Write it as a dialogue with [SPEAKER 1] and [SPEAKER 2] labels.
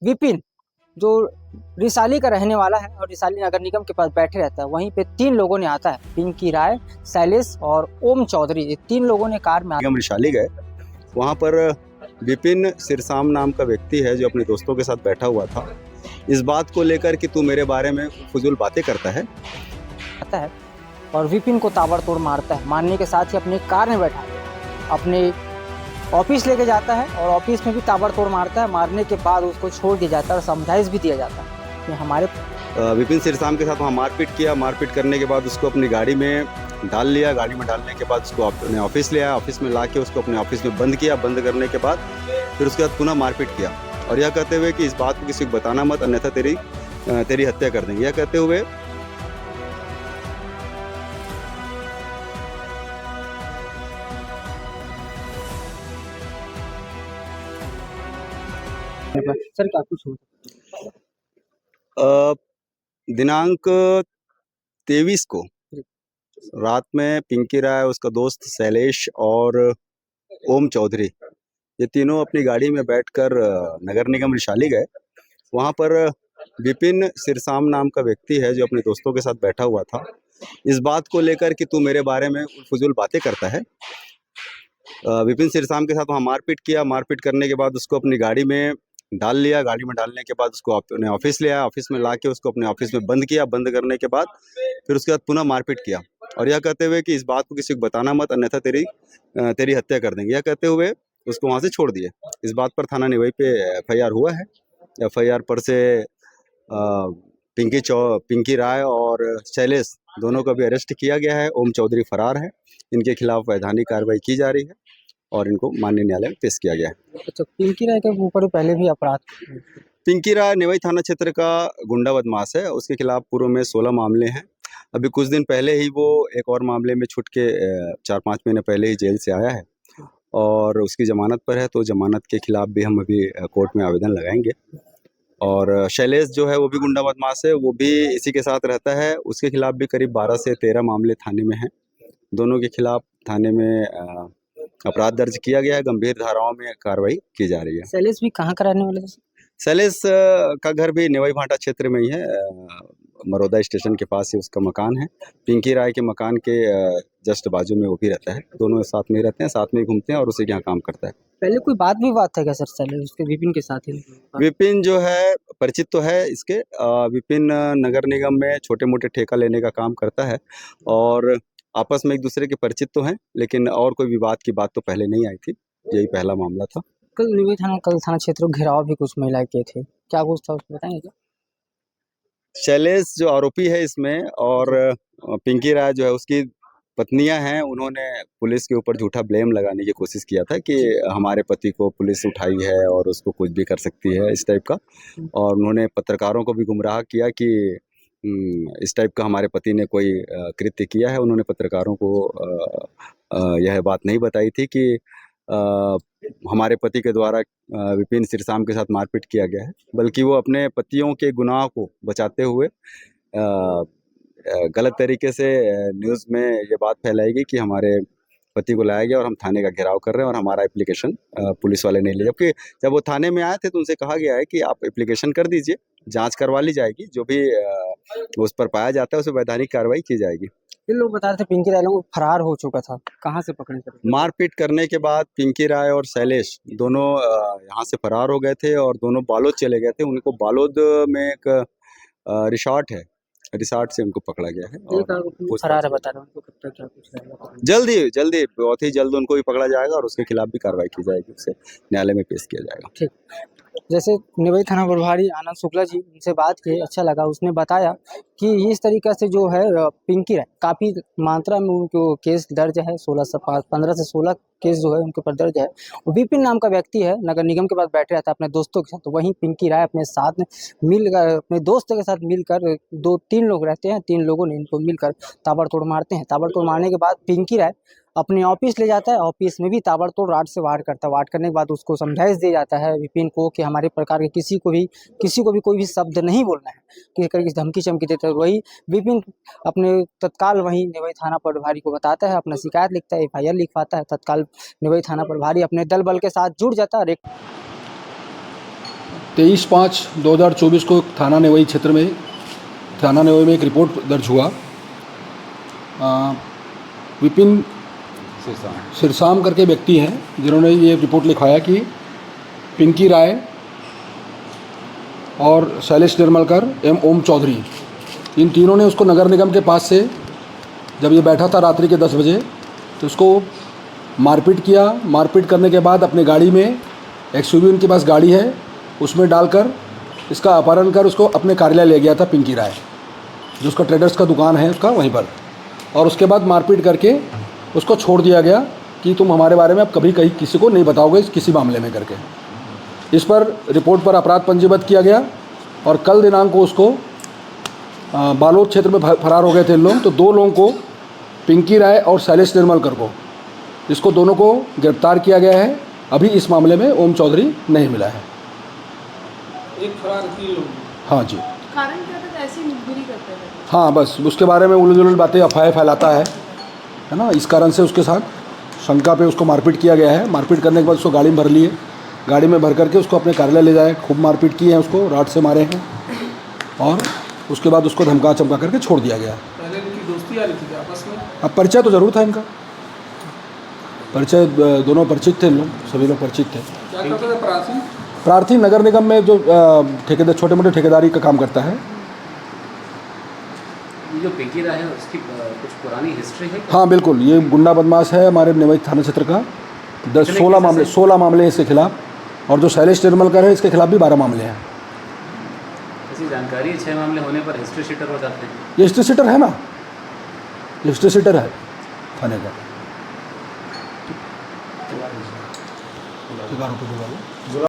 [SPEAKER 1] विपिन जो रिसाली का रहने वाला है और रिसाली नगर निगम के पास बैठे रहता है, वहीं पे 3 लोगों ने आता है, पिंकी राय, शैलेश और ओम चौधरी। ये 3 लोगों ने कार में
[SPEAKER 2] हम रिशाली गए, वहाँ पर विपिन सिरसाम नाम का व्यक्ति है जो अपने दोस्तों के साथ बैठा हुआ था। इस बात को लेकर कि तू मेरे बारे में फजूल बातें करता है
[SPEAKER 1] आता है और विपिन को ताबड़तोड़ मारता है। मारने के साथ ही अपनी कार में बैठा अपने ऑफिस लेके जाता है और ऑफिस में भी ताबड़तोड़ मारता है। मारने के बाद उसको छोड़ दिया जाता है और समझाइश भी दिया जाता है कि हमारे
[SPEAKER 2] विपिन सिरसाम के साथ वहाँ मारपीट किया। मारपीट करने के बाद उसको अपनी गाड़ी में डाल लिया। गाड़ी में डालने के बाद उसको अपने ऑफिस ले आया। ऑफिस में ला के उसको अपने ऑफिस में बंद किया। बंद करने के बाद फिर उसके बाद पुनः मारपीट किया और यह कहते हुए कि इस बात को किसी को बताना मत, अन्यथा तेरी हत्या कर देंगे। यह कहते हुए
[SPEAKER 1] सर क्या कुछ
[SPEAKER 2] दिनांक 23 को रात में पिंकी राय, उसका दोस्त शैलेश और ओम चौधरी, ये तीनों अपनी गाड़ी में बैठकर नगर निगम रिशाली गए। वहाँ पर विपिन सिरसाम नाम का व्यक्ति है जो अपने दोस्तों के साथ बैठा हुआ था। इस बात को लेकर कि तू मेरे बारे में फजूल बातें करता है। विपिन सिरसाम के साथ वहाँ मारपीट किया। मारपीट करने के बाद उसको अपनी गाड़ी में डाल लिया। गाड़ी में डालने के बाद उसको अपने ऑफिस ले आया। ऑफिस में ला के उसको अपने ऑफिस में बंद किया। बंद करने के बाद फिर उसके बाद पुनः मारपीट किया और यह कहते हुए कि इस बात को किसी को बताना मत, अन्यथा तेरी हत्या कर देंगे। यह कहते हुए उसको वहाँ से छोड़ दिए। इस बात पर थाना निवाई पे FIR हुआ है। FIR पर से पिंकी राय और शैलेश दोनों को भी अरेस्ट किया गया है। ओम चौधरी फरार है। इनके खिलाफ वैधानिक कार्रवाई की जा रही है और इनको माननीय न्यायालय में पेश किया गया है।
[SPEAKER 1] अच्छा, पिंकी राय के ऊपर पहले भी अपराध?
[SPEAKER 2] पिंकी राय निवाई थाना क्षेत्र का गुंडा बदमाश है। उसके खिलाफ पूर्व में 16 मामले हैं। अभी कुछ दिन पहले ही वो एक और मामले में छूट के 4-5 महीने पहले ही जेल से आया है और उसकी जमानत पर है, तो जमानत के खिलाफ भी हम अभी कोर्ट में आवेदन लगाएंगे। और शैलेश जो है वो भी गुंडा बदमाश है, वो भी इसी के साथ रहता है। उसके खिलाफ भी करीब 12 से 13 मामले थाने में हैं। दोनों के खिलाफ थाने में अपराध दर्ज किया गया है। गंभीर धाराओं में कार्रवाई की जा रही है।
[SPEAKER 1] शैलेश भी कहाँ का रहने वाले थे?
[SPEAKER 2] शैलेश का घर भी नेवाई भाटा क्षेत्र में ही है। मरोदा स्टेशन के पास ही उसका मकान है। पिंकी राय के मकान के जस्ट बाजू में वो भी रहता है। दोनों साथ में रहते हैं, साथ में ही घूमते हैं और उसी के यहाँ काम करता है।
[SPEAKER 1] पहले कोई बात विवाद था क्या सर शैलेश उसके विपिन के साथ ही?
[SPEAKER 2] विपिन जो है परिचित तो है इसके। विपिन नगर निगम में छोटे मोटे ठेका लेने का काम करता है और आपस में एक दूसरे के परिचित तो हैं, लेकिन और कोई विवाद की बात तो पहले नहीं आई थी। यही पहला मामला था।
[SPEAKER 1] कल थाना क्षेत्र घेराव भी कुछ महिलाएं किए थे, क्या कुछ था उसको बताएंगे क्या?
[SPEAKER 2] शैलेश जो आरोपी है इसमें और पिंकी राय जो है उसकी पत्नियां हैं, उन्होंने पुलिस के ऊपर झूठा ब्लेम लगाने की कोशिश किया था कि हमारे पति को पुलिस उठाई है और उसको कुछ भी कर सकती है, इस टाइप का। और उन्होंने पत्रकारों को भी गुमराह किया कि इस टाइप का हमारे पति ने कोई कृत्य किया है। उन्होंने पत्रकारों को यह बात नहीं बताई थी कि हमारे पति के द्वारा विपिन सिरसाम के साथ मारपीट किया गया है, बल्कि वो अपने पतियों के गुनाह को बचाते हुए गलत तरीके से न्यूज़ में ये बात फैलाएगी कि हमारे पति को लाया गया और हम थाने का घेराव कर रहे हैं और हमारा एप्लीकेशन पुलिस वाले नहीं ले। जबकि जब वो थाने में आए थे तो उनसे कहा गया है कि आप एप्लीकेशन कर दीजिए, जांच करवा ली जाएगी, जो भी उस पर पाया जाता है उस पर वैधानिक कार्रवाई की जाएगी।
[SPEAKER 1] ये लोग बता रहे थे पिंकी राय लोग फरार हो चुका था, कहाँ से पकड़े थे?
[SPEAKER 2] मारपीट करने के बाद पिंकी राय और शैलेश दोनों यहाँ से फरार हो गए थे और दोनों बालोद चले गए थे। उनको बालोद में एक रिसॉर्ट है, रिसॉर्ट से उनको पकड़ा गया है और
[SPEAKER 1] फरार है बता रहे हैं। कब तक क्या कुछ
[SPEAKER 2] जल्दी बहुत ही जल्द उनको भी पकड़ा जाएगा और उसके खिलाफ भी कार्रवाई की जाएगी, उसे न्यायालय में पेश किया जाएगा।
[SPEAKER 1] ठीक। जैसे निवाई थाना प्रभारी आनंद शुक्ला जी, उनसे बात की, अच्छा लगा। उसने बताया कि इस तरीके से जो है पिंकी राय काफ़ी मात्रा में उनको केस दर्ज है, 15 से 16 केस जो है उनके ऊपर दर्ज है। विपिन नाम का व्यक्ति है, नगर निगम के पास बैठे रहता है अपने दोस्तों के साथ। तो वहीं पिंकी राय अपने साथ में मिलकर, अपने दोस्त के साथ मिलकर, 2-3 लोग रहते हैं, 3 लोगों ने इनको मिलकर ताबड़तोड़ मारते हैं। ताबड़तोड़ मारने के बाद पिंकी राय अपने ऑफिस ले जाता है। ऑफिस में भी ताबड़तोड़ राड से वार करता है। वार करने के बाद उसको समझाइश दिया जाता है विपिन को कि हमारे प्रकार के किसी को भी कोई भी शब्द नहीं बोलना है, किसी तरह की धमकी चमकी देता है। वही विपिन अपने तत्काल वहीं निवाई थाना प्रभारी को बताता है, अपना शिकायत लिखता है, FIR लिखवाता है। तत्काल निवाई थाना प्रभारी अपने दल बल के साथ जुड़ जाता है।
[SPEAKER 3] 23/5/2024 को थाना नेवई क्षेत्र में थाना नेवई में एक रिपोर्ट दर्ज हुआ। विपिन सिरसाम करके व्यक्ति हैं जिन्होंने ये रिपोर्ट लिखवाया कि पिंकी राय और शैलेश निर्मलकर एवं ओम चौधरी, इन तीनों ने उसको नगर निगम के पास से, जब ये बैठा था रात्रि के 10 बजे, तो उसको मारपीट किया। मारपीट करने के बाद अपने गाड़ी में, एक्सयूवी उनके पास गाड़ी है, उसमें डालकर इसका अपहरण कर उसको अपने कार्यालय ले गया था पिंकी राय, जो उसका ट्रेडर्स का दुकान है उसका वहीं पर। और उसके बाद मारपीट करके उसको छोड़ दिया गया कि तुम हमारे बारे में अब कभी कहीं किसी को नहीं बताओगे किसी मामले में करके। इस पर रिपोर्ट पर अपराध पंजीबद्ध किया गया और कल दिनांक को उसको बालोद क्षेत्र में फरार हो गए थे लोग। तो 2 लोगों को, पिंकी राय और शैलेश निर्मलकर को, इसको दोनों को गिरफ्तार किया गया है। अभी इस मामले में ओम चौधरी नहीं मिला है।
[SPEAKER 4] एक फरार की लोग।
[SPEAKER 3] हाँ जी।
[SPEAKER 5] कारण क्या था, ऐसी मुखबिरी करते थे?
[SPEAKER 3] हाँ, बस उसके बारे में उलझुल बातें, अफवाहें फैलाता है ना। इस कारण से उसके साथ शंका पे उसको मारपीट किया गया है। मारपीट करने के बाद उसको गाड़ी में भर लिए, गाड़ी में भर करके उसको अपने कार्यालय ले जाए। खूब मारपीट की है, उसको राड से मारे हैं और उसके बाद उसको धमका चमका करके छोड़ दिया गया।
[SPEAKER 4] पहले इनकी दोस्ती आ रही थी आपस में?
[SPEAKER 3] अब परिचय तो ज़रूर था इनका, परिचय दोनों परिचित थे, लोग सभी लोग परिचित थे।
[SPEAKER 4] क्या करते थे प्रार्थी?
[SPEAKER 3] प्रार्थी नगर निगम में जो ठेकेदार, छोटे मोटे ठेकेदारी का काम करता है।
[SPEAKER 6] ये जो पिंकी राय है उसकी कुछ पुरानी हिस्ट्री है?
[SPEAKER 3] हाँ बिल्कुल, ये गुंडा बदमाश है हमारे नेवई थाना क्षेत्र का। 16 मामले हैं इसके खिलाफ, और जो शैलेश निर्मलकर है इसके खिलाफ भी 12 मामले हैं।
[SPEAKER 6] ऐसी जानकारी 6 मामले होने पर हिस्ट्री शीटर हो जाते हैं?
[SPEAKER 3] ये हिस्ट्री शीटर है ना, ये हिस्ट्री शीटर है थाने का। 11 रुपये